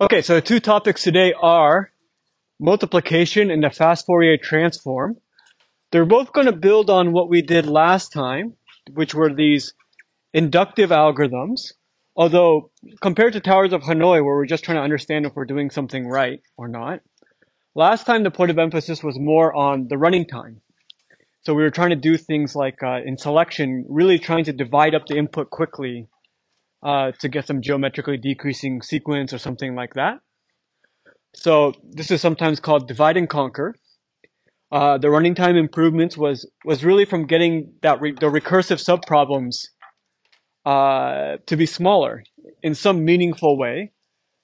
Okay, so the two topics today are multiplication and the fast Fourier transform. They're both going to build on what we did last time, which were these inductive algorithms. Although, compared to Towers of Hanoi, where we're just trying to understand if we're doing something right or not, last time the point of emphasis was more on the running time. So we were trying to do things like in selection, really trying to divide up the input quickly to get some geometrically decreasing sequence or something like that. So this is sometimes called divide and conquer. The running time improvements was really from getting the recursive subproblems to be smaller in some meaningful way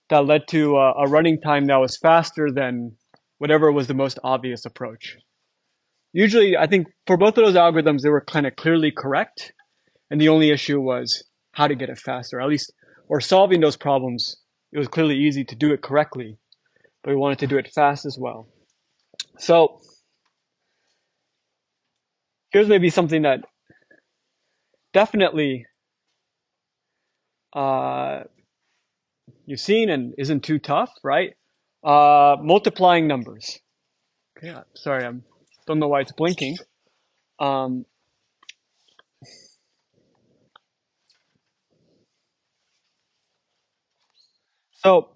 that led to a running time that was faster than whatever was the most obvious approach. Usually, I think for both of those algorithms, they were kind of clearly correct, and the only issue was how to get it faster. At least, or solving those problems, it was clearly easy to do it correctly, but we wanted to do it fast as well. So here's maybe something that definitely you've seen and isn't too tough, right? Multiplying numbers. Okay, sorry, I don't know why it's blinking. Um, so,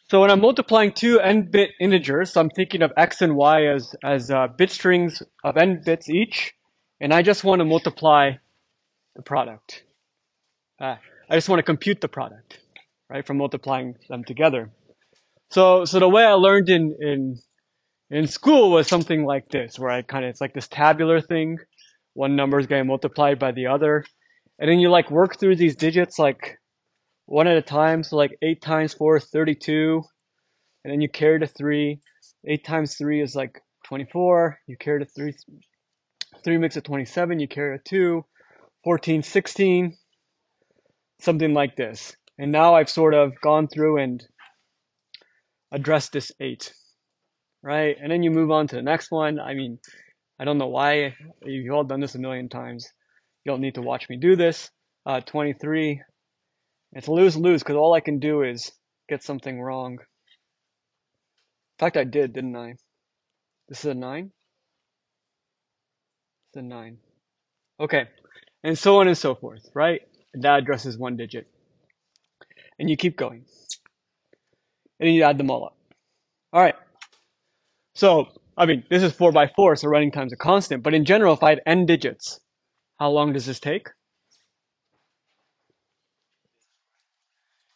so when I'm multiplying two n-bit integers, so I'm thinking of x and y as bit strings of n bits each, and I just want to multiply the product. I just want to compute the product, right, from multiplying them together. So the way I learned in school was something like this, where it's like this tabular thing. One number is getting multiplied by the other. And then you like work through these digits like one at a time. So like 8 times 4 is 32. And then you carry to 3. 8 times 3 is like 24. You carry to 3. 3 makes it 27. You carry to 2. 14, 16. Something like this. And now I've sort of gone through and addressed this 8. Right? And then you move on to the next one. I mean, I don't know why. You've all done this a million times. You don't need to watch me do this. 23. It's lose-lose because all I can do is get something wrong. In fact, I did, didn't I? This is a 9? It's a 9. Okay. And so on and so forth, right? And that addresses one digit. And you keep going. And then you add them all up. All right. So, I mean, this is 4 by 4, so running time's a constant. But in general, if I had n digits, how long does this take?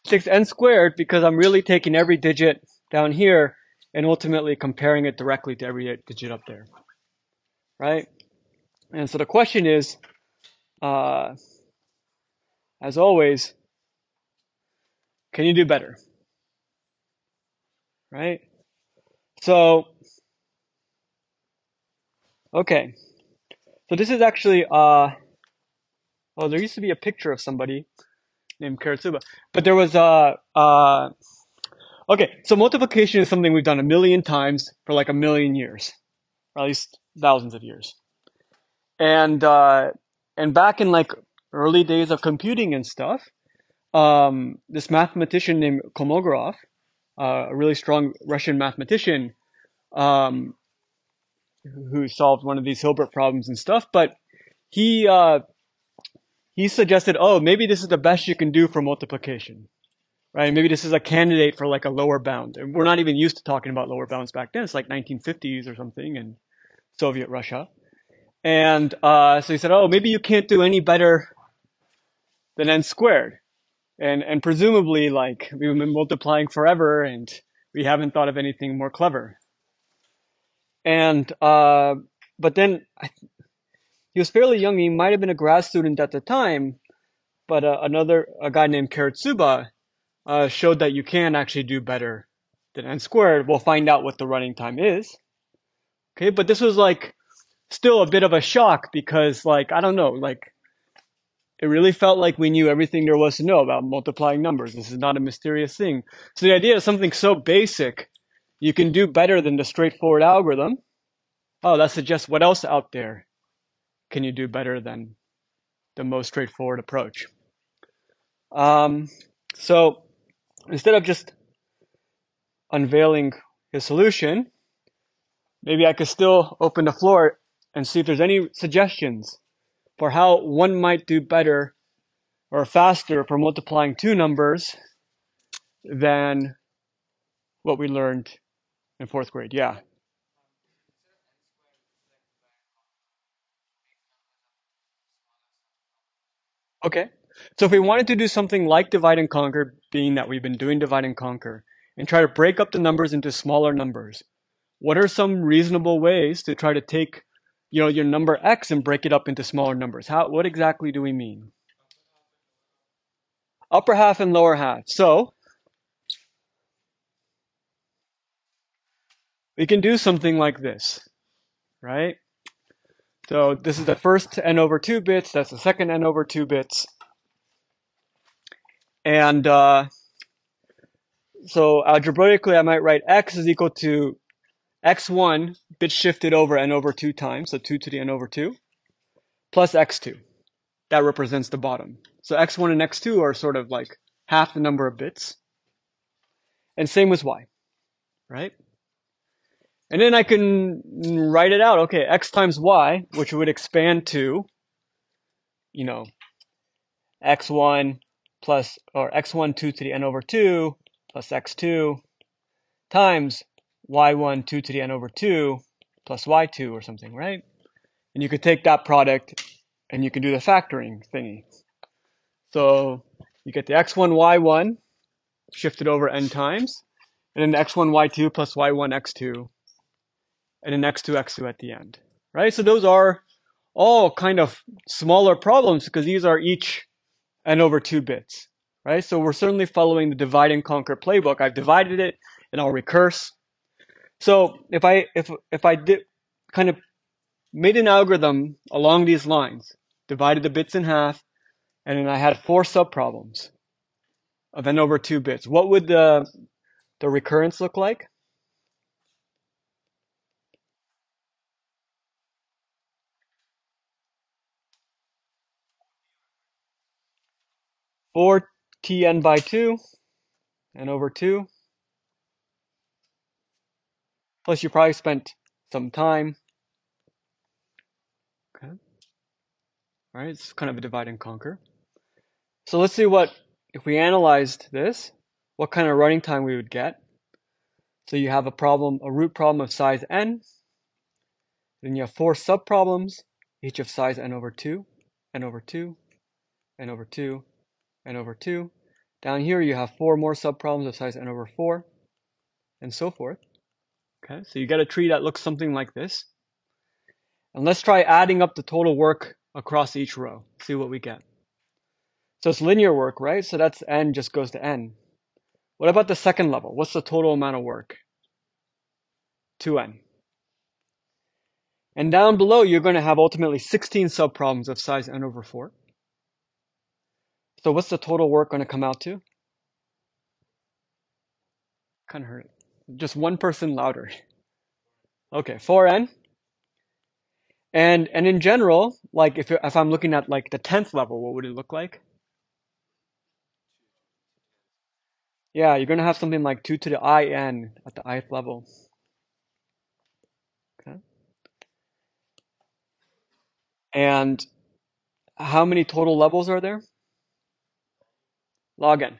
6n squared, because I'm really taking every digit down here and ultimately comparing it directly to every digit up there, right? And so the question is, as always, can you do better, right? So, okay. So this is actually, oh, there used to be a picture of somebody named Karatsuba, but there was okay, so multiplication is something we've done a million times for like a million years, or at least thousands of years. And back in like early days of computing and stuff, this mathematician named Kolmogorov, a really strong Russian mathematician, um, who solved one of these Hilbert problems and stuff, but he he suggested, oh, maybe this is the best you can do for multiplication, right? Maybe this is a candidate for like a lower bound. And we're not even used to talking about lower bounds back then. It's like 1950s or something in Soviet Russia. And so he said, oh, maybe you can't do any better than n squared. And presumably, like, we've been multiplying forever and we haven't thought of anything more clever. And but then he was fairly young. He might have been a grad student at the time, but a guy named Karatsuba showed that you can actually do better than n squared. We'll find out what the running time is. Okay, but this was like still a bit of a shock because, like, I don't know, like, it really felt like we knew everything there was to know about multiplying numbers. This is not a mysterious thing. So the idea of something so basic, you can do better than the straightforward algorithm. Oh, that suggests what else out there can you do better than the most straightforward approach? So instead of just unveiling his solution, maybe I could still open the floor and see if there's any suggestions for how one might do better or faster for multiplying two numbers than what we learned in fourth grade. Yeah. Okay. So if we wanted to do something like divide and conquer, being that we've been doing divide and conquer, and try to break up the numbers into smaller numbers, what are some reasonable ways to try to take, your number x and break it up into smaller numbers? What exactly do we mean? Upper half and lower half. So we can do something like this, right? So this is the first n over 2 bits. That's the second n over 2 bits. And so algebraically, I might write x is equal to x1 bit shifted over n over 2 times, so 2 to the n over 2, plus x2. That represents the bottom. So x1 and x2 are sort of like half the number of bits. And same with y, right? And then I can write it out. Okay, x times y, which would expand to, you know, x1 plus, or x1 2 to the n over 2 plus x2 times y1 2 to the n over 2 plus y2 or something, right? And you could take that product and you can do the factoring thingy. So you get the x1 y1 shifted over n times, and then x1 y2 plus y1 x2, and then x2 x2 at the end, right? So those are all kind of smaller problems because these are each n over 2 bits, right? So we're certainly following the divide and conquer playbook. I've divided it and I'll recurse. So if I did kind of made an algorithm along these lines, divided the bits in half, and then I had 4 subproblems of n over 2 bits, what would the recurrence look like? 4tn by 2, n over 2, plus you probably spent some time. Okay. All right, it's kind of a divide and conquer. So let's see if we analyzed this, what kind of running time we would get. So you have a root problem of size n, then you have 4 subproblems, each of size n over 2, n over 2, n over 2, n over 2. Down here you have 4 more subproblems of size n over 4, and so forth. Okay, so you get a tree that looks something like this. And let's try adding up the total work across each row, see what we get. So it's linear work, right? So that's n just goes to n. What about the second level? What's the total amount of work? 2n. And down below, you're going to have ultimately 16 subproblems of size n over 4. So what's the total work going to come out to? Kind of hurt. Just one person louder. Okay, 4n. And in general, like if I'm looking at like the 10th level, what would it look like? Yeah, you're going to have something like 2 to the in at the ith level. Okay. And how many total levels are there? Log n.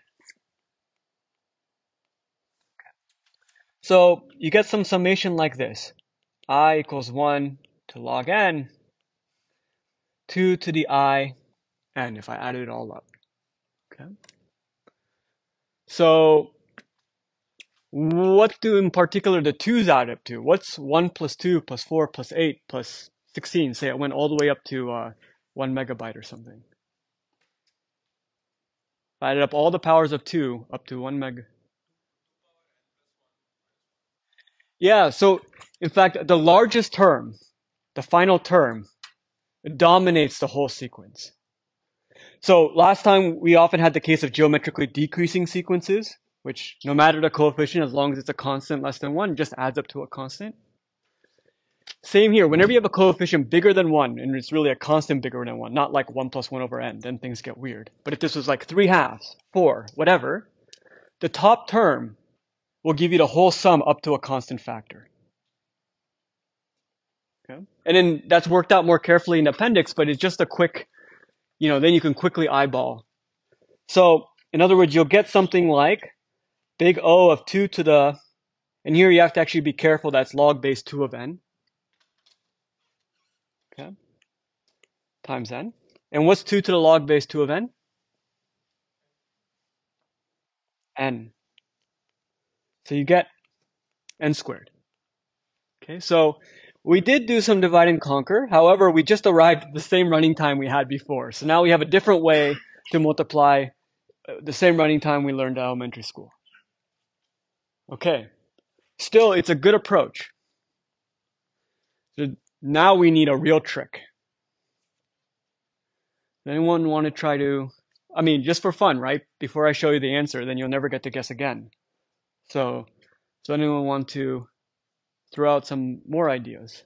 So you get some summation like this. I equals 1 to log n, 2 to the n, if I added it all up. Okay. So what do in particular the 2's add up to? What's 1 plus 2 plus 4 plus 8 plus 16? Say it went all the way up to 1 megabyte or something. If I added up all the powers of 2 up to 1 meg. Yeah, so in fact, the largest term, the final term, dominates the whole sequence. So last time we often had the case of geometrically decreasing sequences, which no matter the coefficient, as long as it's a constant less than 1, just adds up to a constant. Same here, whenever you have a coefficient bigger than 1, and it's really a constant bigger than 1, not like 1 plus 1 over n, then things get weird. But if this was like 3 halves, 4, whatever, the top term will give you the whole sum up to a constant factor. Okay? And then that's worked out more carefully in the appendix, but it's just a quick, then you can quickly eyeball. So in other words, you'll get something like big O of 2 to the, and here you have to actually be careful, that's log base 2 of n, okay, times n. And what's 2 to the log base 2 of n? N. So you get n squared. Okay, so we did do some divide and conquer. However, we just arrived at the same running time we had before. So now we have a different way to multiply the same running time we learned in elementary school. Okay, still, it's a good approach. So now we need a real trick. Anyone want to try to, just for fun, right? Before I show you the answer, then you'll never get to guess again. So anyone want to throw out some more ideas?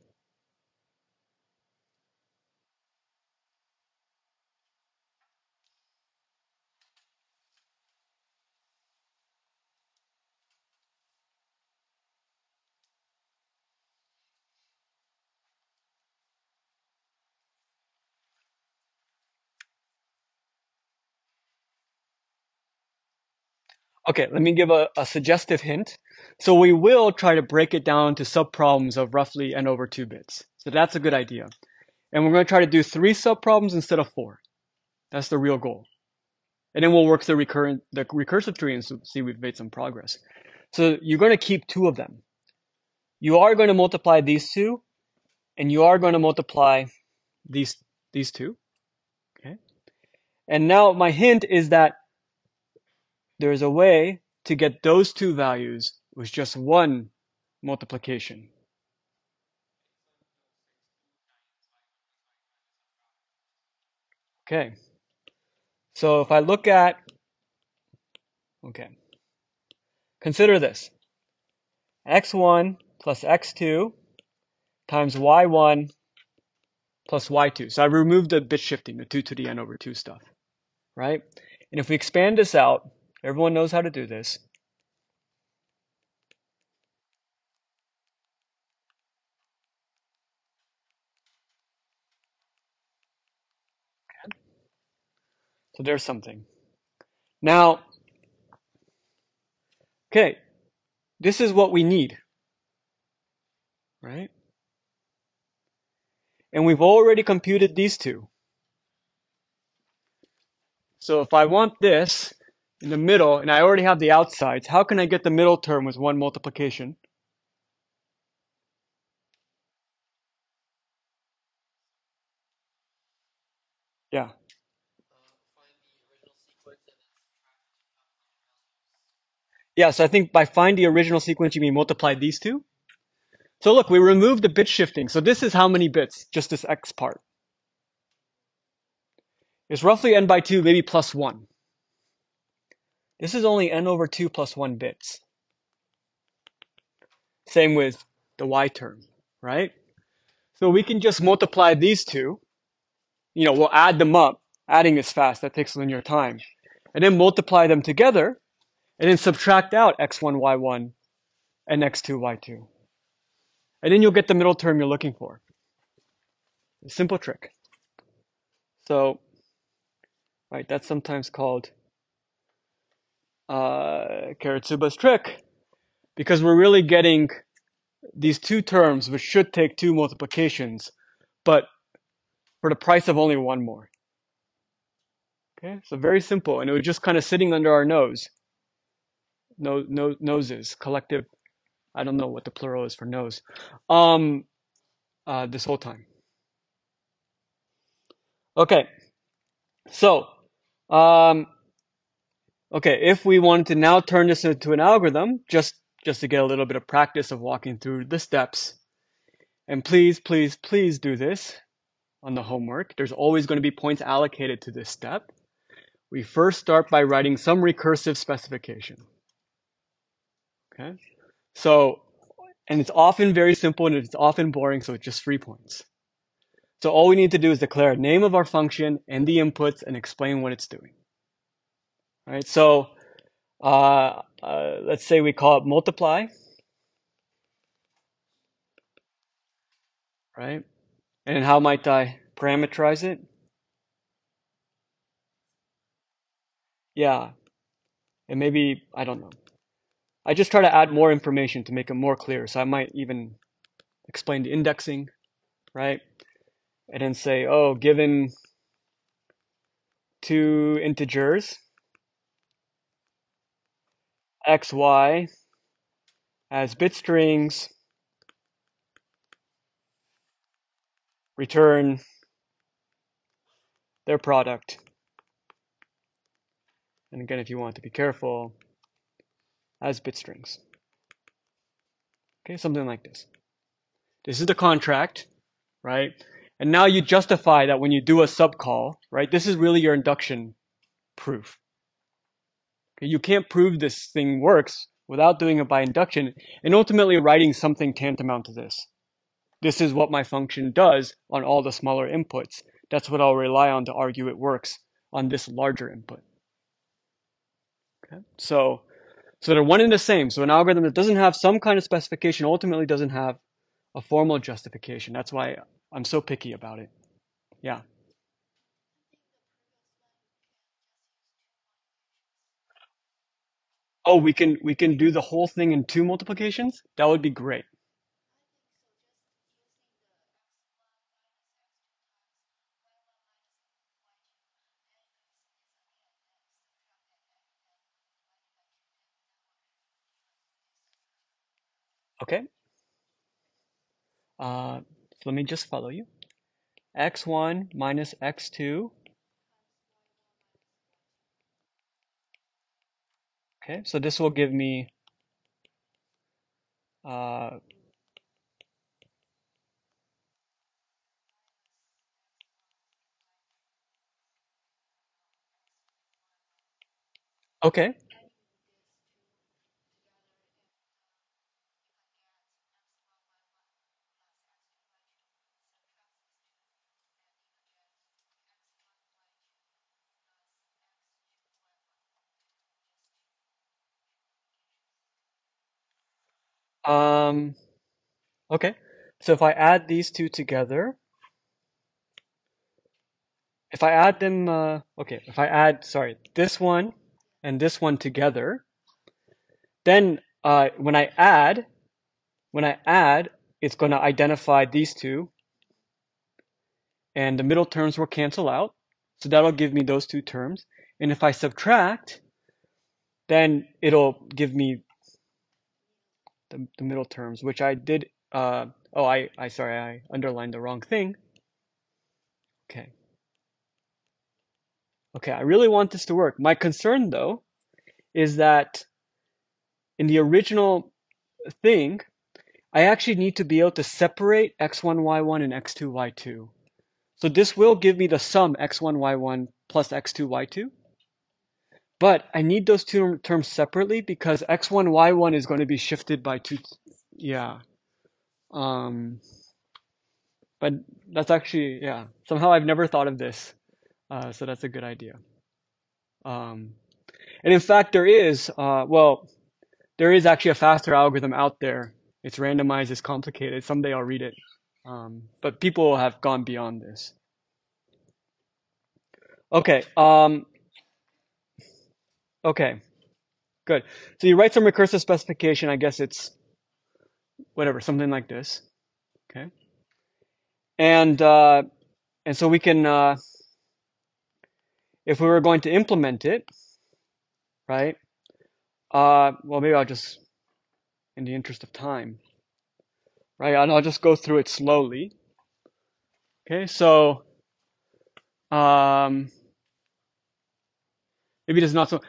Okay, let me give a suggestive hint. So we will try to break it down to subproblems of roughly n over 2 bits. So that's a good idea. And we're going to try to do 3 subproblems instead of 4. That's the real goal. And then we'll work the recursive tree and see we've made some progress. So you're going to keep 2 of them. You are going to multiply these 2, and you are going to multiply these 2. Okay. And now my hint is that there's a way to get those 2 values with just one multiplication. Okay. So if I look at, consider this. x1 plus x2 times y1 plus y2. So I removed the bit shifting, the 2 to the n over 2 stuff, right? And if we expand this out, everyone knows how to do this. So there's something. Now, okay, this is what we need, right? And we've already computed these 2. So if I want this in the middle, and I already have the outsides, how can I get the middle term with one multiplication? Yeah. Yeah, so I think by find the original sequence, you mean multiply these 2? So look, we removed the bit shifting. So this is how many bits? Just this x part. It's roughly n by 2, maybe plus 1. This is only n over 2 plus 1 bits. Same with the y term, right? So we can just multiply these 2. We'll add them up. Adding is fast. That takes linear time. And then multiply them together, and then subtract out x1, y1, and x2, y2. And then you'll get the middle term you're looking for. A simple trick. So, right, that's sometimes called Karatsuba's trick, because we're really getting these 2 terms, which should take 2 multiplications, but for the price of only 1 more. Okay, so very simple, and it was just kind of sitting under our nose. Noses, collective. I don't know what the plural is for nose. This whole time. Okay, so, if we wanted to now turn this into an algorithm, just to get a little bit of practice of walking through the steps, and please do this on the homework. There's always going to be points allocated to this step. We first start by writing some recursive specification. Okay, so, and it's often very simple and it's often boring, so it's just 3 points. So all we need to do is declare a name of our function and the inputs and explain what it's doing. All right, so Let's say we call it multiply, right? And how might I parameterize it? Yeah, and maybe, I don't know. I just try to add more information to make it more clear. So I might even explain the indexing, right? And then say, oh, given two integers, x, y, as bit strings, return their product. And again, if you want to be careful, as bit strings. Okay, something like this. This is the contract, right? And now you justify that when you do a subcall, right? This is really your induction proof. Okay, you can't prove this thing works without doing it by induction and ultimately writing something tantamount to this. This is what my function does on all the smaller inputs. That's what I'll rely on to argue it works on this larger input. Okay? So they're one and the same. So an algorithm that doesn't have some kind of specification ultimately doesn't have a formal justification. That's why I'm so picky about it. Yeah. Oh, we can do the whole thing in two multiplications? That would be great. Okay. So let me just follow you. X1 minus x2. Okay, so this will give me uh, okay. Um, okay. So if I add these two together, if I add them, okay, if I add, sorry, this one and this one together, then when I add, it's going to identify these two, and the middle terms will cancel out. So that'll give me those two terms. And if I subtract, then it'll give me the middle terms, which I did. Oh, sorry, I underlined the wrong thing. Okay. Okay, I really want this to work. My concern, though, is that in the original thing, I actually need to be able to separate x1, y1 and x2, y2. So this will give me the sum x1, y1 plus x2, y2. But I need those two terms separately because x1, y1 is going to be shifted by two. Yeah. Um, but that's actually, yeah. Somehow I've never thought of this. So that's a good idea. Um, and in fact, there is actually a faster algorithm out there. It's randomized, it's complicated. Someday I'll read it. But people have gone beyond this. Okay. Okay. Good. So you write some recursive specification. I guess it's whatever, something like this. Okay. And uh, and so we can, if we were going to implement it, right? Well, maybe I'll just, in the interest of time, right? And I'll just go through it slowly. Okay. So um, maybe there's not so,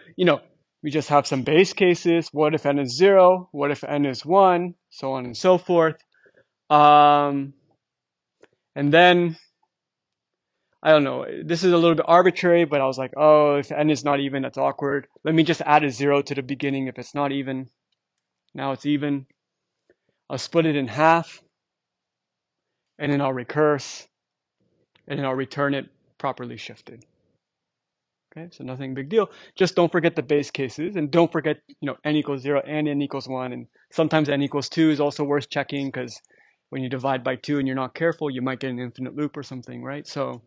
we just have some base cases. What if n is 0? What if n is 1? So on and so forth. Um, and then, I don't know, this is a little bit arbitrary, but I was like, oh, if n is not even, that's awkward. Let me just add a 0 to the beginning if it's not even. Now it's even. I'll split it in half, and then I'll recurse, and then I'll return it properly shifted. Okay, so nothing big deal. Just don't forget the base cases, and don't forget, n equals 0 and n equals 1, and sometimes n equals 2 is also worth checking because when you divide by 2 and you're not careful, you might get an infinite loop or something, right? So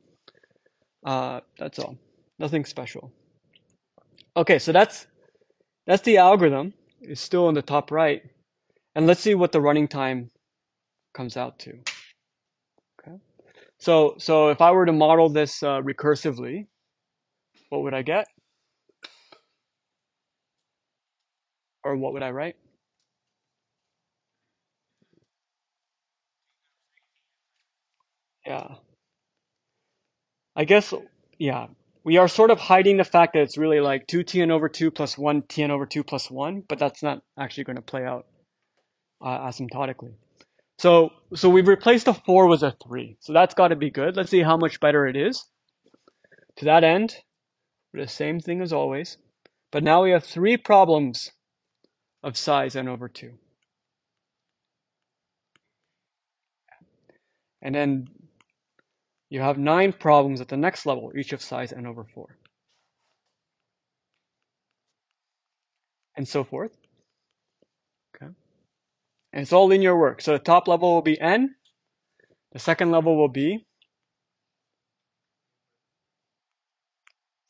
that's all. Nothing special. Okay, so that's the algorithm. It's still on the top right, and let's see what the running time comes out to. Okay, so if I were to model this recursively, what would I get, or what would I write? Yeah. I guess, yeah, we are sort of hiding the fact that it's really like 2 over 2 plus 1 over 2 plus 1, but that's not actually going to play out asymptotically. So we've replaced a 4 with a 3. So that's got to be good. Let's see how much better it is. To that end, the same thing as always. But now we have 3 problems of size n over 2. And then you have 9 problems at the next level, each of size n over 4. And so forth. Okay. And it's all linear work. So the top level will be n. The second level will be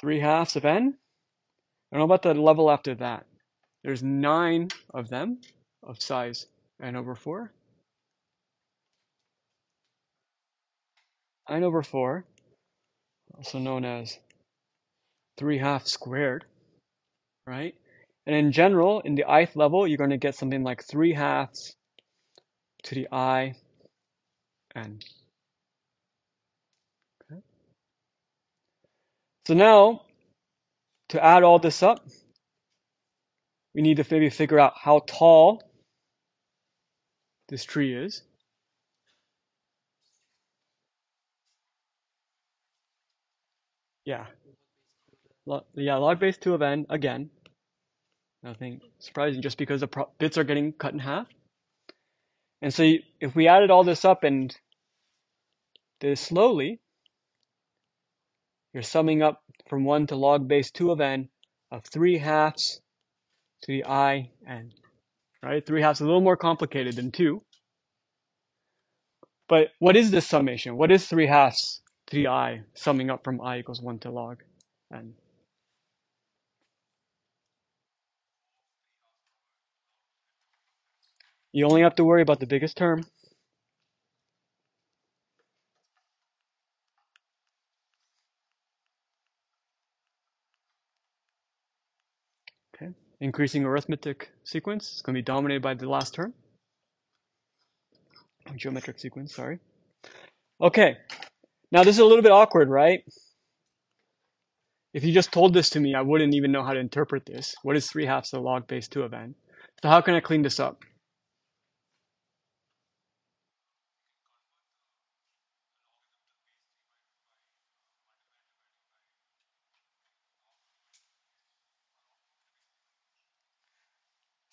3/2 of n. And what about the level after that? There's 9 of them of size n over 4. 9 over 4, also known as 3/2 squared, right? And in general, in the ith level, you're going to get something like 3/2 to the I n. Okay. So now, to add all this up, we need to maybe figure out how tall this tree is. Yeah, log base 2 of n, again. Nothing surprising, just because the bits are getting cut in half. And so if we added all this up and did it slowly, you're summing up from 1 to log base 2 of n of 3/2 to the I n. Right? 3/2 is a little more complicated than 2. But what is this summation? What is 3/2 to the I summing up from I equals 1 to log n? You only have to worry about the biggest term. Okay. Increasing arithmetic sequence is going to be dominated by the last term. Geometric sequence, sorry. Okay. Now this is a little bit awkward, right? If you just told this to me, I wouldn't even know how to interpret this. What is 3/2 of log base 2 of n? So how can I clean this up?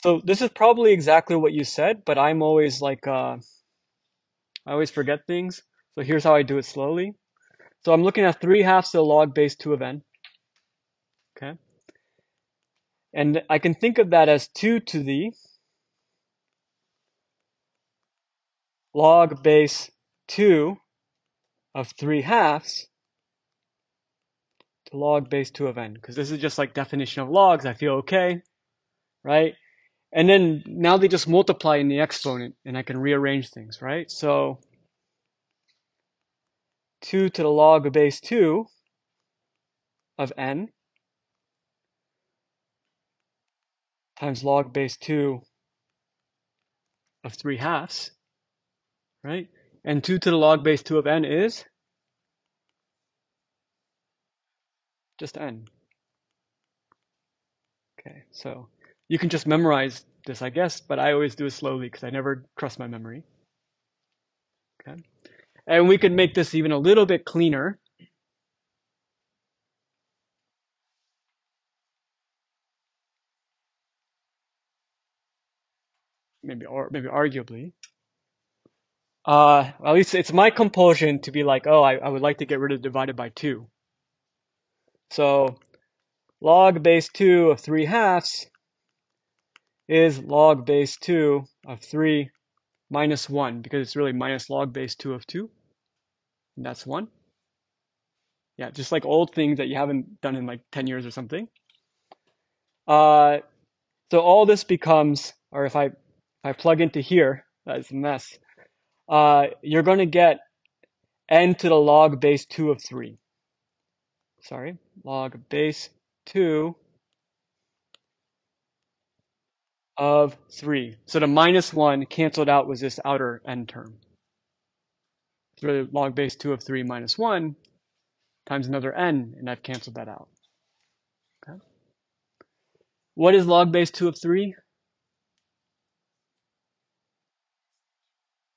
So this is probably exactly what you said, but I'm always like, I always forget things. So here's how I do it slowly. So I'm looking at 3/2 of log base 2 of n. Okay. And I can think of that as 2 to the log base 2 of 3/2 to log base 2 of n. Because this is just like definition of logs. I feel okay, right? And then now they just multiply in the exponent, and I can rearrange things, right? So 2 to the log of base 2 of n times log base 2 of 3/2, right? And 2 to the log base 2 of n is just n. Okay, so you can just memorize this, I guess, but I always do it slowly because I never trust my memory. Okay, and we can make this even a little bit cleaner. Maybe, or maybe arguably. At least it's my compulsion to be like, oh, I would like to get rid of divided by 2. So log base 2 of 3 halves is log base 2 of 3 minus 1, because it's really minus log base 2 of 2, and that's 1. Yeah, just like old things that you haven't done in like 10 years or something. So all this becomes, or if I plug into here, that's a mess, you're going to get n to the log base 2 of 3. Sorry, log base 2 of 3. So the minus 1 canceled out with this outer n term. It's really log base 2 of 3 minus 1 times another n, and I've canceled that out. Okay. What is log base 2 of 3?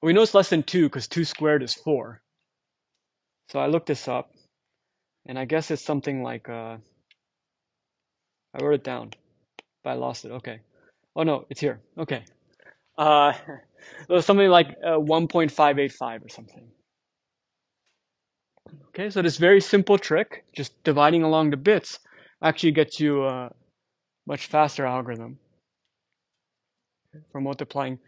We know it's less than 2 because 2 squared is 4. So I looked this up, and I guess it's something like, I wrote it down, but I lost it. Okay. Oh no, it's here. Okay. It was something like 1.585 or something. Okay, so this very simple trick, just dividing along the bits, actually gets you a much faster algorithm for multiplying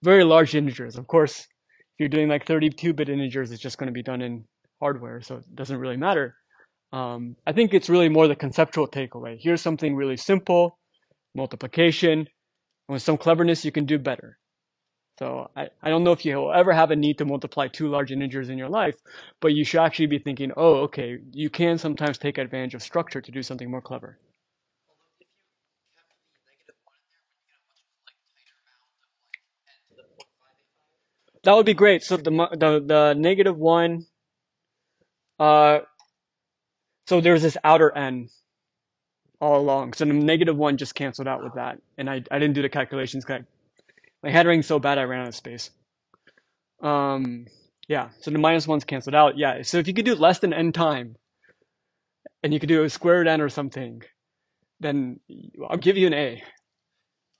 very large integers. Of course, if you're doing like 32-bit integers, it's just going to be done in hardware, so it doesn't really matter. I think it's really more the conceptual takeaway. Here's something really simple, multiplication, and with some cleverness, you can do better. So I don't know if you'll ever have a need to multiply two large integers in your life, but you should actually be thinking, oh, okay, you can sometimes take advantage of structure to do something more clever. That would be great. So the negative one, uh, so there's this outer n all along. So the negative one just canceled out with that, and I didn't do the calculations because my handwriting's so bad I ran out of space. Yeah, so the minus one's canceled out. Yeah, so if you could do less than n time, and you could do a square root n or something, then I'll give you an A.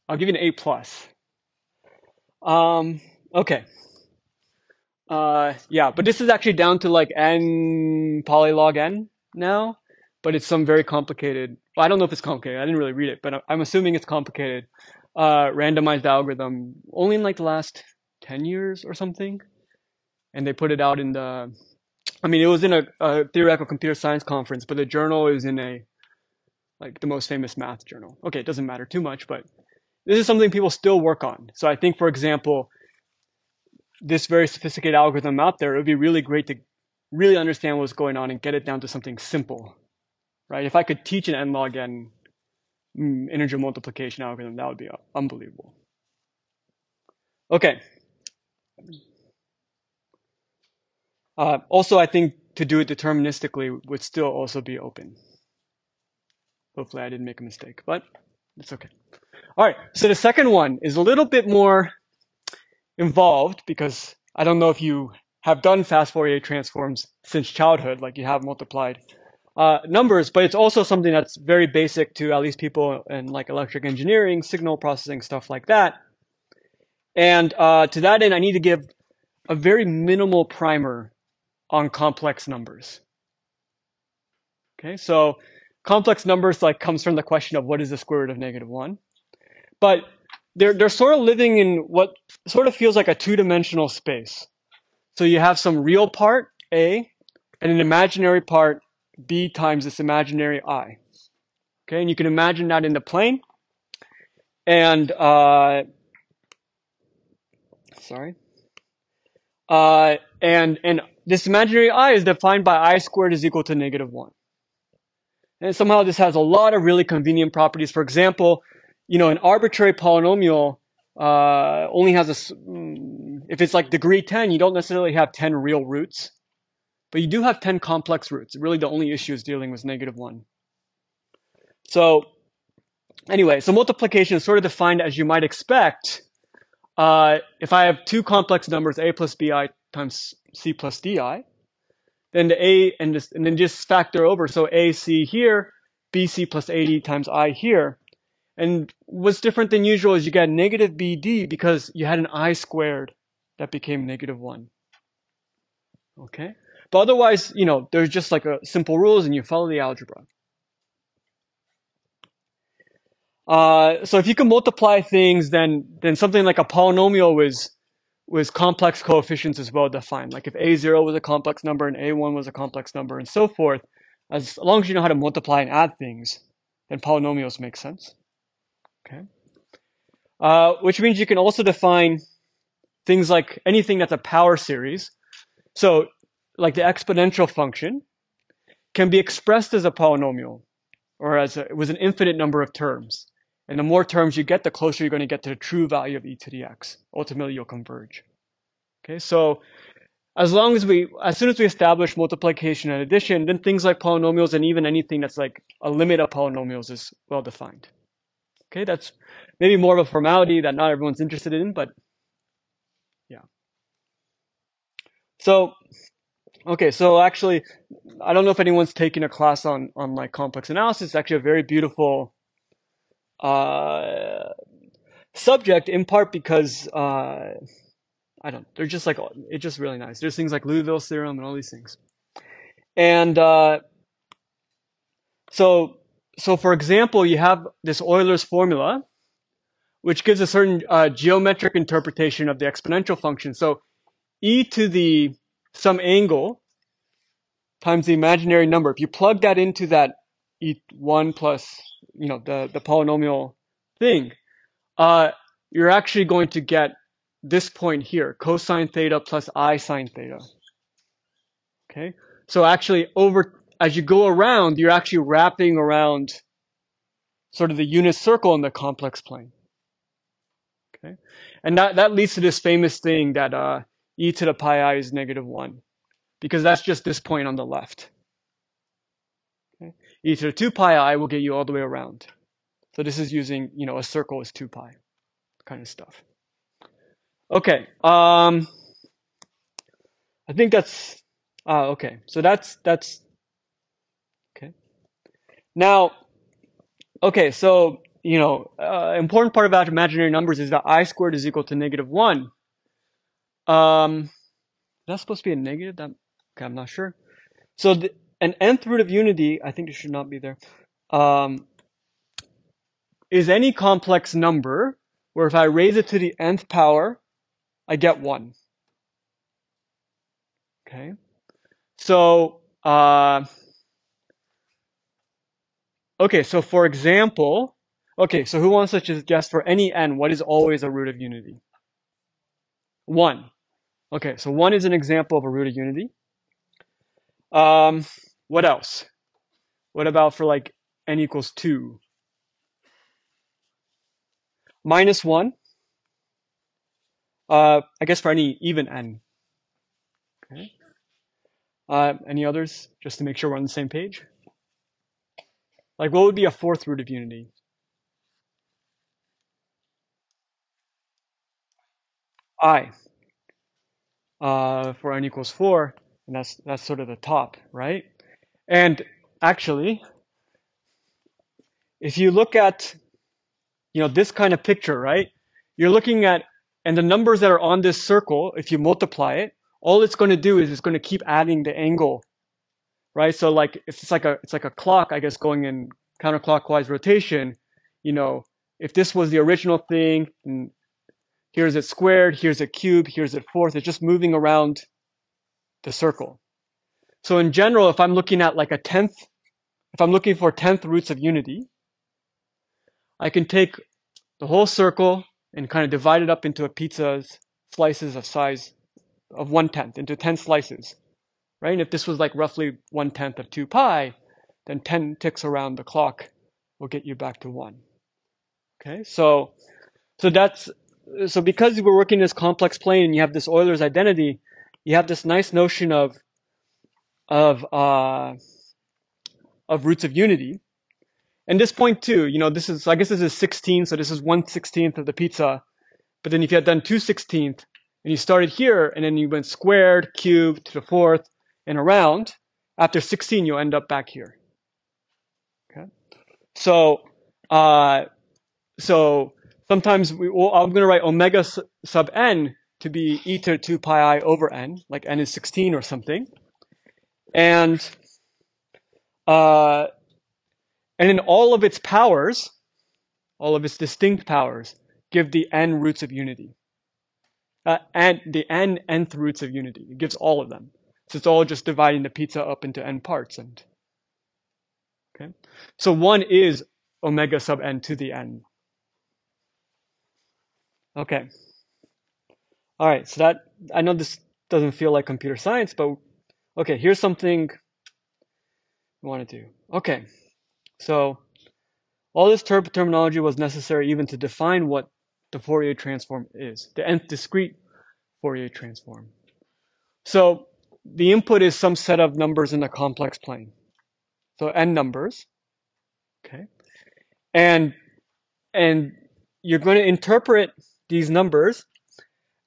I'll give you an A plus. Okay. Yeah, but this is actually down to like n polylog n now, but it's some very complicated. Well, I don't know if it's complicated. I didn't really read it, but I'm assuming it's complicated. Randomized algorithm only in like the last 10 years or something, and they put it out in the. I mean, it was in a theoretical computer science conference, but the journal is in a like the most famous math journal. Okay, it doesn't matter too much, but this is something people still work on. So I think, for example, this very sophisticated algorithm out there, it would be really great to really understand what's going on and get it down to something simple, right? If I could teach an n log n integer multiplication algorithm, that would be unbelievable. Okay. Also, I think to do it deterministically would still also be open. Hopefully I didn't make a mistake, but it's okay. All right, so the second one is a little bit more involved because I don't know if you have done fast Fourier transforms since childhood, like you have multiplied numbers, but it's also something that's very basic to at least people in like electric engineering, signal processing, stuff like that. And to that end, I need to give a very minimal primer on complex numbers. Okay, so complex numbers like comes from the question of what is the square root of -1, but they're sort of living in what sort of feels like a two-dimensional space. So you have some real part A and an imaginary part B times this imaginary I. Okay, and you can imagine that in the plane. And and this imaginary I is defined by I squared is equal to -1. And somehow this has a lot of really convenient properties. For example, you know, an arbitrary polynomial only has if it's like degree 10, you don't necessarily have 10 real roots, but you do have 10 complex roots. Really, the only issue is dealing with -1. So anyway, so multiplication is sort of defined as you might expect. If I have two complex numbers, a plus bi times c plus di, then the a and then just factor over. So ac here, bc plus ad times I here. And what's different than usual is you get negative bd because you had an I squared that became -1. Okay? But otherwise, you know, there's just like a simple rules and you follow the algebra. So if you can multiply things, then something like a polynomial was complex coefficients is well defined. Like if a0 was a complex number and a1 was a complex number and so forth, as long as you know how to multiply and add things, then polynomials make sense. Okay. Which means you can also define things like anything that's a power series. So like the exponential function can be expressed as a polynomial or with an infinite number of terms. And the more terms you get, the closer you're going to get to the true value of e to the x. Ultimately, you'll converge. Okay, so as soon as we establish multiplication and addition, then things like polynomials and even anything that's like a limit of polynomials is well defined. Okay, that's maybe more of a formality that not everyone's interested in, but yeah. So, okay, so actually, I don't know if anyone's taken a class on like complex analysis. It's actually a very beautiful uh, subject, in part because they're just like it's just really nice. There's things like Liouville's theorem and all these things. And so for example, you have this Euler's formula, which gives a certain geometric interpretation of the exponential function. So e to the some angle times the imaginary number. If you plug that into that e1 plus, the polynomial thing, you're actually going to get this point here, cosine theta plus I sine theta. Okay, so actually as you go around, you're actually wrapping around sort of the unit circle in the complex plane. Okay, and that leads to this famous thing that e to the pi I is -1, because that's just this point on the left. Okay, e to the 2 pi I will get you all the way around. So this is using, a circle is 2 pi kind of stuff. Okay, I think that's okay. So that's okay. Now, okay, so important part about imaginary numbers is that I squared is equal to -1. Is that supposed to be a negative? Okay, I'm not sure. So an nth root of unity, I think it should not be there, is any complex number where if I raise it to the nth power, I get 1. Okay, so okay, so for example, okay, so who wants to suggest for any n, what is always a root of unity? 1. Okay, so 1 is an example of a root of unity. What else? What about for like n equals 2? -1. I guess for any even n. Okay. Any others? Just to make sure we're on the same page. Like, what would be a fourth root of unity? I. For n equals 4, and that's sort of the top, right? And actually, if you look at this kind of picture, right? You're looking at, and the numbers that are on this circle, if you multiply it, all it's going to do is it's going to keep adding the angle, right? So like if it's like a clock, I guess, going in counterclockwise rotation, if this was the original thing, and here's it squared, here's it cubed, here's it fourth, it's just moving around the circle. So in general, if I'm looking at like if I'm looking for 10th roots of unity, I can take the whole circle and kind of divide it up into a pizza's slices of size of 1/10, into 10 slices, right? And if this was like roughly 1/10 of 2 pi, then 10 ticks around the clock will get you back to 1. Okay, so because we're working this complex plane and you have this Euler's identity, you have this nice notion of roots of unity. And this point too, I guess this is 16, so this is 1/16 of the pizza. But then if you had done 2/16 and you started here and then you went squared, cubed to the fourth and around, after 16 you'll end up back here. Okay, so sometimes I'm going to write omega sub n to be e to 2 pi I over n, like n is 16 or something, and in all of its powers, all of its distinct powers, give the n roots of unity. And the nth roots of unity. It gives all of them. So it's all just dividing the pizza up into n parts. And okay, so 1 is omega sub n to the n. Okay. All right. So that, I know this doesn't feel like computer science, but okay, here's something we want to do. Okay. So all this terminology was necessary even to define what the Fourier transform is, the nth discrete Fourier transform. So the input is some set of numbers in the complex plane. So n numbers, okay? And you're going to interpret these numbers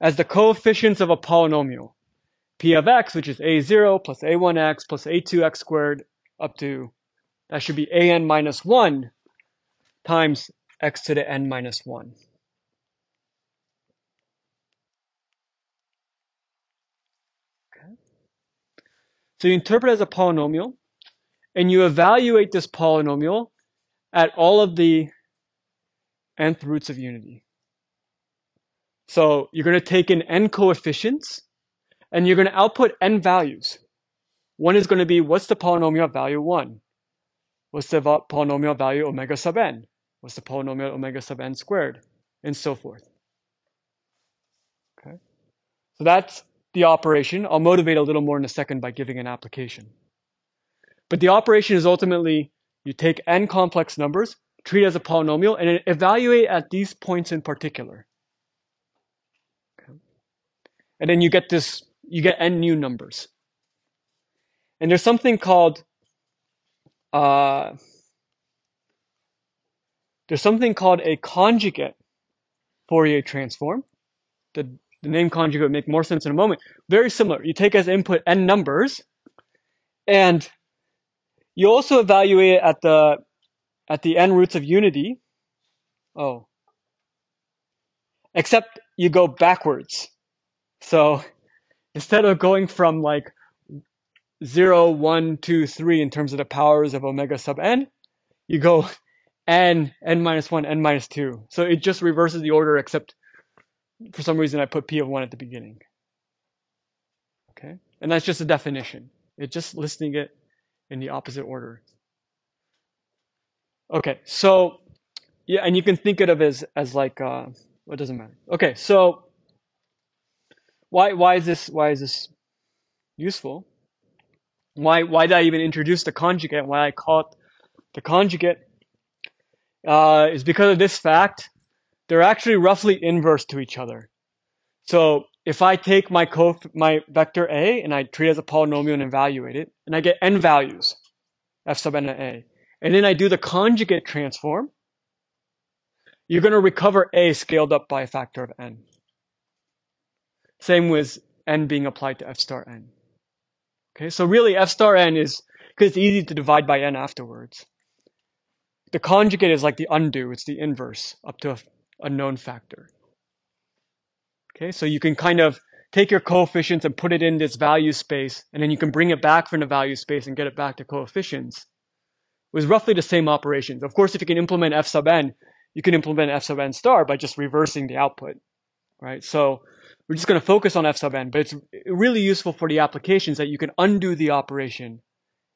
as the coefficients of a polynomial. P of x, which is a0 plus a1x plus a2x squared up to, that should be an minus 1 times x to the n minus 1. Okay. So you interpret it as a polynomial, and you evaluate this polynomial at all of the nth roots of unity. So you're going to take in n coefficients, and you're going to output n values. One is going to be, what's the polynomial value 1? What's the polynomial value omega sub n? What's the polynomial omega sub n squared? And so forth. Okay. So that's the operation. I'll motivate a little more in a second by giving an application. But the operation is ultimately, you take n complex numbers, treat it as a polynomial, and evaluate at these points in particular. Okay. And then you get n new numbers. And there's something called a conjugate Fourier transform. The name conjugate would make more sense in a moment. Very similar. You take as input n numbers, and you also evaluate it at the n roots of unity. Oh. Except you go backwards. So instead of going from like 0, 1, 2, 3 in terms of the powers of omega sub n, you go n minus 1, n minus 2. So it just reverses the order, except for some reason I put p of 1 at the beginning. Okay? And that's just a definition. It's just listing it in the opposite order. Okay, so yeah, and you can think of it as like it doesn't matter. Okay, so why is this useful? Why did I even introduce the conjugate? Why I call it the conjugate is because of this fact. They're actually roughly inverse to each other. So if I take my vector a and I treat it as a polynomial and evaluate it, and I get n values, f sub n and a, and then I do the conjugate transform, you're going to recover a scaled up by a factor of n. Same with n being applied to f star n. Okay, so really f star n is, because it's easy to divide by n afterwards. The conjugate is like the undo, it's the inverse up to a known factor. Okay, so you can kind of take your coefficients and put it in this value space, and then you can bring it back from the value space and get it back to coefficients. It was roughly the same operations. Of course, if you can implement f sub n, you can implement f sub n star by just reversing the output, right? So we're just going to focus on f sub n, but it's really useful for the applications that you can undo the operation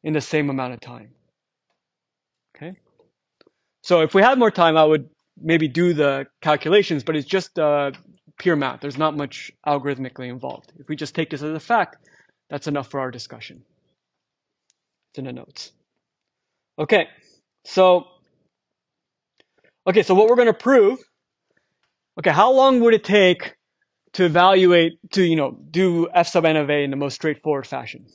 in the same amount of time. Okay? So if we had more time, I would maybe do the calculations, but it's just pure math. There's not much algorithmically involved. If we just take this as a fact, that's enough for our discussion. It's in the notes. Okay, so what we're going to prove, okay, how long would it take to evaluate, to, do f sub n of a in the most straightforward fashion?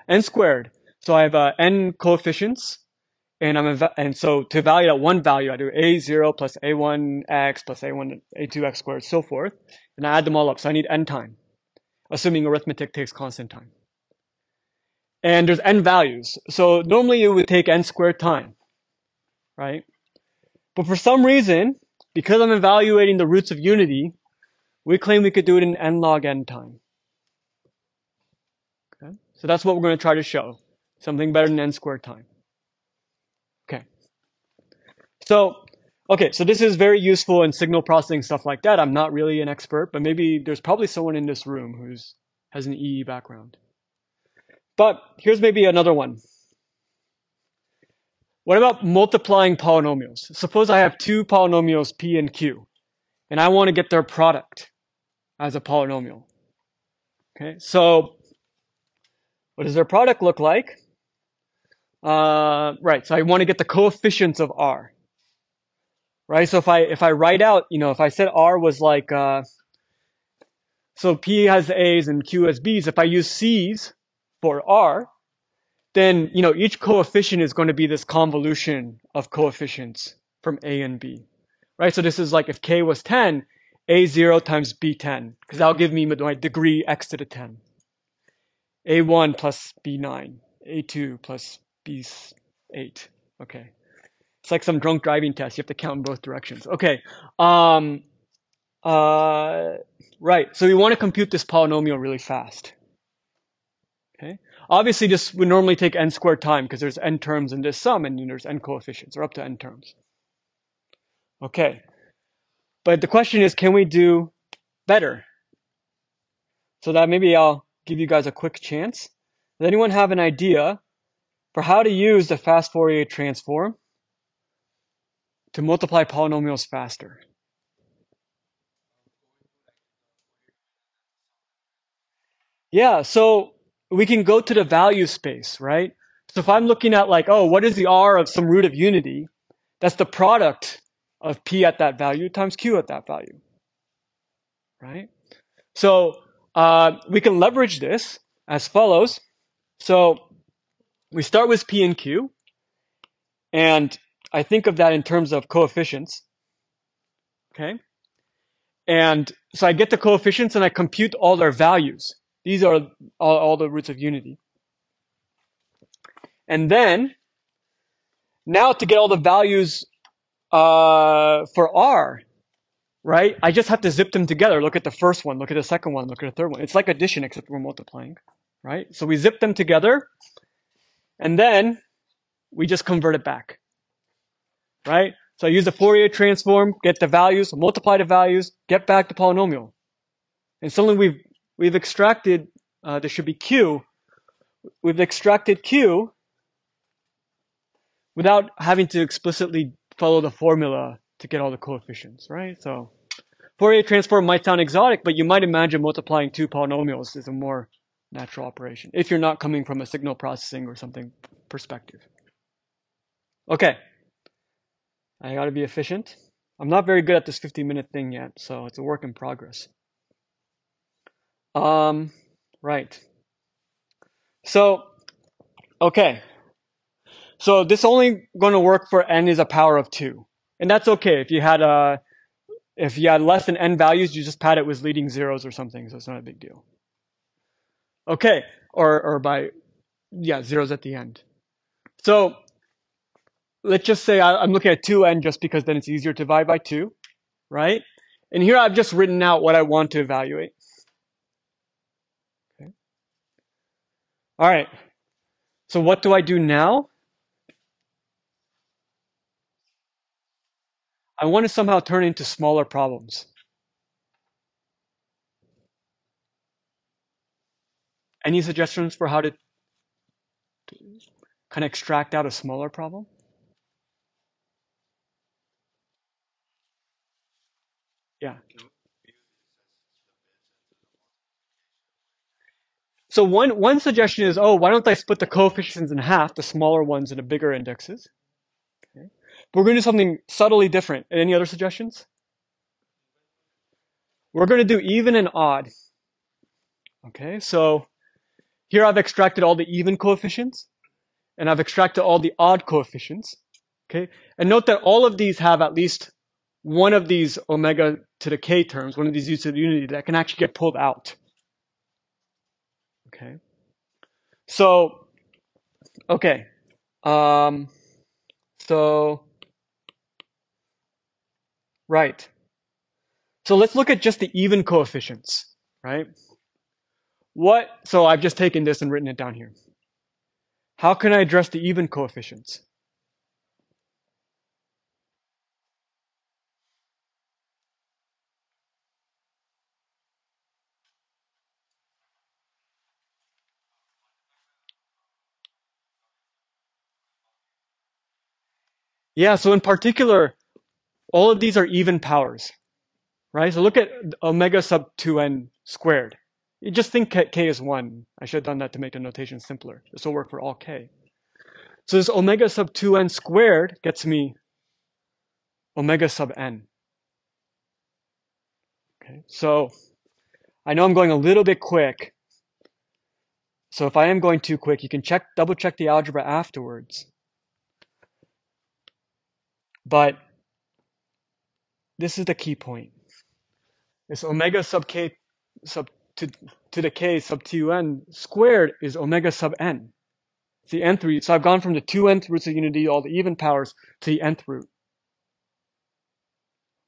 N squared. So I have n coefficients, and so to evaluate at one value, I do a0 plus a1x plus a2x squared, so forth, and I add them all up. So I need n time, assuming arithmetic takes constant time. And there's n values. So normally it would take n squared time, right? But for some reason, because I'm evaluating the roots of unity, We claim we could do it in n log n time. Okay? So that's what we're going to try to show. Something better than n squared time. Okay. So, okay, so this is very useful in signal processing, stuff like that. I'm not really an expert, but maybe there's probably someone in this room who's has an EE background. But here's maybe another one. What about multiplying polynomials? Suppose I have two polynomials P and Q, and I want to get their product as a polynomial. Okay, so what does their product look like? Right, so I want to get the coefficients of R. Right, so if I write out, if I said R was like, so P has A's and Q has B's, if I use C's for R, then, each coefficient is going to be this convolution of coefficients from A and B. Right, so this is like if K was 10, A0 times B10, because that'll give me my degree x to the 10. A1 plus B9, A2 plus B8. Okay. It's like some drunk driving test. You have to count in both directions. Okay. Right. So we want to compute this polynomial really fast. Okay. Obviously, this would normally take n squared time because there's n terms in this sum and there's n coefficients, or up to n terms. Okay. But the question is, can we do better? So that maybe I'll give you guys a quick chance. Does anyone have an idea for how to use the fast Fourier transform to multiply polynomials faster? Yeah, so we can go to the value space, right? So if I'm looking at like, oh, what is the R of some root of unity? That's the product of P at that value times Q at that value, right? So we can leverage this as follows. So we start with P and Q, and I think of that in terms of coefficients, okay? And so I get the coefficients and I compute all their values. These are all the roots of unity. And then, now to get all the values for R, right? I just have to zip them together. Look at the first one, look at the second one, look at the third one. It's like addition except we're multiplying, right? So we zip them together and then we just convert it back, right? So I use the Fourier transform, get the values, multiply the values, get back the polynomial. And suddenly we've extracted, there should be Q. We've extracted Q without having to explicitly follow the formula to get all the coefficients, right? So Fourier transform might sound exotic, but you might imagine multiplying two polynomials is a more natural operation if you're not coming from a signal processing or something perspective. Okay, I gotta be efficient. I'm not very good at this 50-minute thing yet, so it's a work in progress. Right. So, okay. So this only going to work for n is a power of 2. And that's okay. If you had less than n values, you just pad it with leading zeros or something, so it's not a big deal. Okay, or by, zeros at the end. So let's just say I'm looking at 2n just because then it's easier to divide by 2, right? And here I've just written out what I want to evaluate. Okay. All right. So what do I do now? I want to somehow turn into smaller problems. Any suggestions for how to kind of extract out a smaller problem? Yeah. So one suggestion is, oh, why don't I split the coefficients in half, the smaller ones and the bigger indexes? Okay. But we're going to do something subtly different. Any other suggestions? We're going to do even and odd. Okay, so here I've extracted all the even coefficients, and I've extracted all the odd coefficients. Okay, and note that all of these have at least one of these omega to the k terms, one of these u's to the unity that can actually get pulled out. Okay, so, okay, so, right. So let's look at just the even coefficients, right? So I've just taken this and written it down here. How can I address the even coefficients? Yeah, so in particular, all of these are even powers, right? So look at omega sub 2n squared. You just think k is 1. I should have done that to make the notation simpler. This will work for all k. So this omega sub 2n squared gets me omega sub n. Okay, so I know I'm going a little bit quick. So if I am going too quick, you can double check the algebra afterwards. But this is the key point. This omega sub k sub to the k sub 2n squared is omega sub n. It's the nth root. So I've gone from the 2nth roots of unity, all the even powers, to the nth root.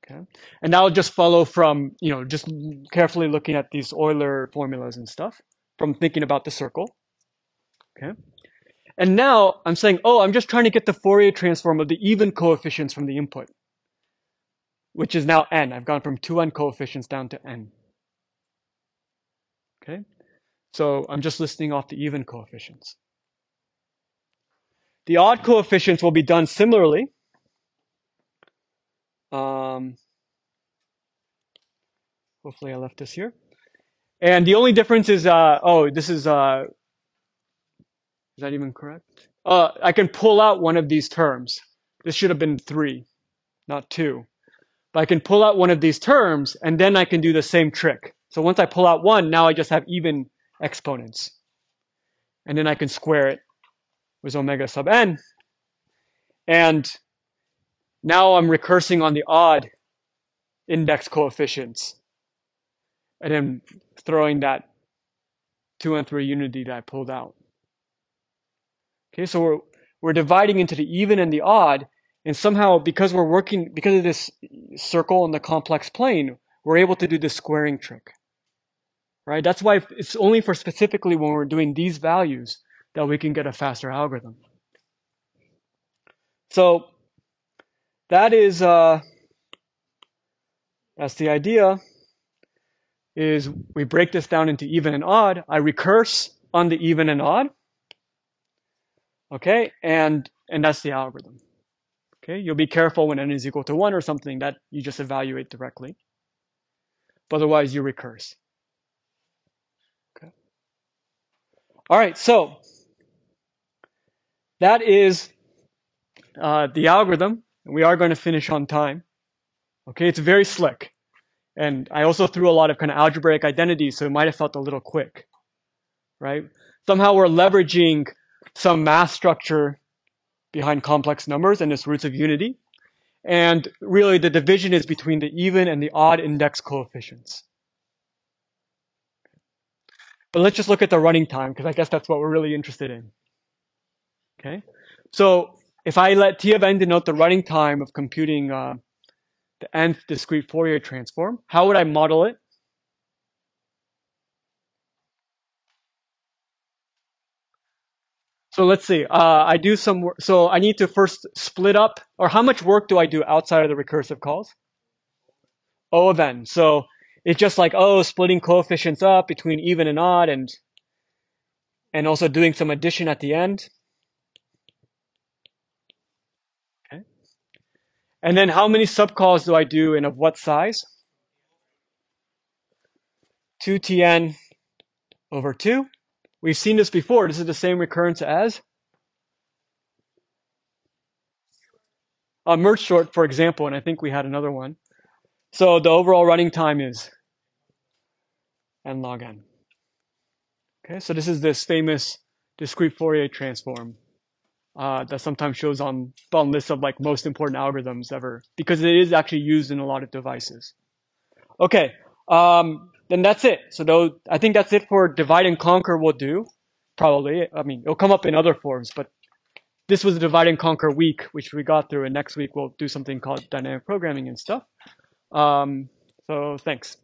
Okay, and that'll just follow from, just carefully looking at these Euler formulas and stuff, from thinking about the circle. Okay, and now I'm saying, oh, I'm just trying to get the Fourier transform of the even coefficients from the input, which is now n. I've gone from 2n coefficients down to n. Okay, so I'm just listing off the even coefficients. The odd coefficients will be done similarly. Hopefully I left this here. And the only difference is, is that even correct? I can pull out one of these terms. This should have been 3, not 2. But I can pull out one of these terms, and then I can do the same trick. So once I pull out one, now I just have even exponents. And then I can square it with omega sub n. And now I'm recursing on the odd index coefficients. And then throwing that 2n through a unity that I pulled out. Okay, so we're dividing into the even and the odd, and somehow because of this circle in the complex plane, we're able to do this squaring trick. Right? That's why it's only for specifically when we're doing these values that we can get a faster algorithm. So that's the idea, is we break this down into even and odd. I recurse on the even and odd. Okay, and that's the algorithm. Okay, you'll be careful when n is equal to 1 or something that you just evaluate directly. But otherwise, you recurse. Okay. All right, so that is the algorithm. We are going to finish on time. Okay, it's very slick. And I also threw a lot of kind of algebraic identities, so it might have felt a little quick, right? Somehow we're leveraging some math structure behind complex numbers and its roots of unity. And really the division is between the even and the odd index coefficients. But let's just look at the running time, because I guess that's what we're really interested in. Okay, so if I let T of n denote the running time of computing the nth discrete Fourier transform, how would I model it? So let's see, I do some work. So I need to first split up, or how much work do I do outside of the recursive calls? O of n. So it's just like, splitting coefficients up between even and odd, and also doing some addition at the end. Okay. And then how many subcalls do I do and of what size? 2tn over 2. We've seen this before. This is the same recurrence as merge sort, for example, and I think we had another one. So the overall running time is n log n. Okay, so this is this famous discrete Fourier transform that sometimes shows on lists of like most important algorithms ever, because it is actually used in a lot of devices. Okay, then that's it. So I think that's it for divide and conquer. We'll do probably. I mean, it'll come up in other forms, but this was a divide and conquer week, which we got through, and next week we'll do something called dynamic programming and stuff. So thanks.